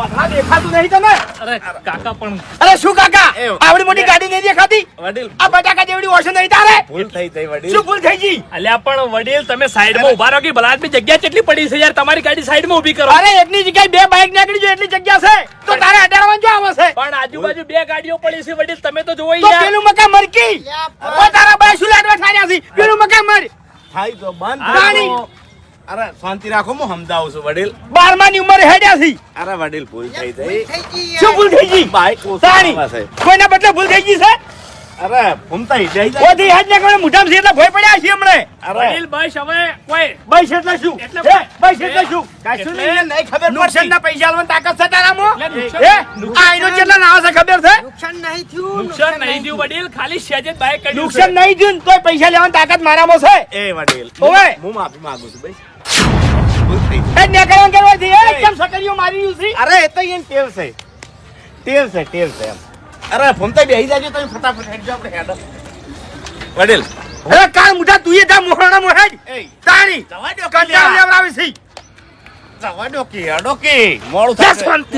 કોઠા દેખાતું નહીં તને? અરે કાકા પણ અરે શું કાકા આવડી મોટી ગાડી નહીં દેખાતી? વડીલ આ બટાકા જેવડી ઓછો નહીં તારે? ભૂલ થઈ જઈ વડીલ. શું ભૂલ થઈ ગઈ? અલ્યા પણ વડીલ તમે સાઈડમાં ઉભા રહો કે ભલા આદમી જગ્યા કેટલી પડી છે યાર તમારી ગાડી સાઈડમાં ઊભી કરો અરે એકની જગ્યાએ બે બાઇક નીકળી જાય એટલી જગ્યા છે તો તારે અડાડવાનું જો આવે છે પણ આજુબાજુ બે ગાડીઓ પડી છે વડીલ તમે તો જોવો તો યાર પેલું મકાન મરકી ઓ તારા બાઈ શું લાડવા ઠાર્યા છે પેલું મકાન મર થાય તો બંધ પાણી. કરો. અરે શાંતિ રાખો હું સમજાવું છું વડીલ. 12 ની ઉંમરે હેડ્યા છે અરે વડીલ ભૂલ થઈ જઈ. શું ભૂલ થઈ ગઈ? બાઈક ઓછું તાણી આવે છે. કોઈના બદલે ભૂલ થઈ ગઈ છે? અરે ભૂમતા જઈ જાય. ઓથી હેડ ને કોણે મુઠામાં છે એટલે ભોય પડ્યા છે હમણે. અરે વડીલ બસ હવે કોઈ બસ એટલે શું? એટલે હે? બસ એટલે શું? કશું નહીં, નહીં ખબર પડતી. નુકસાનના પૈસા આલવાની તાકાત છે તારામાં? એટલે હે? નુકસાન- આ એનો કેટલા નાવા છે ખબર છે? નુકસાન નહીં થયું વડીલ ખાલી સહેજ જ બાઈક કાઢ્યું નુકસાન નહીં થયું ને તોય પૈસા લેવાની તાકાત મારામાં છે. એ વડીલ ઓવે. હું માફી માંગુ છું ભાઈ. ભૂલ થઈ ગઈ. એ નેકળવાનું કરવાથી એ કેમ સકરીઓ મારી રહ્યું છે? અરે એ તો એને ટેવ છે. ટેવ છે એમ. અરે ભૂમતા બેહી જાજો તમે ફટાફટ હેડજો આપણે હેડો. વડીલ હવે કાલ મુઠા તું એ તા મોહરાના મોહેડ એ તાણી જવા દો કંટાળો લેવડાવે છે. જવા દો કે હેડો કે મોડું બસ થશે. શાંતિ.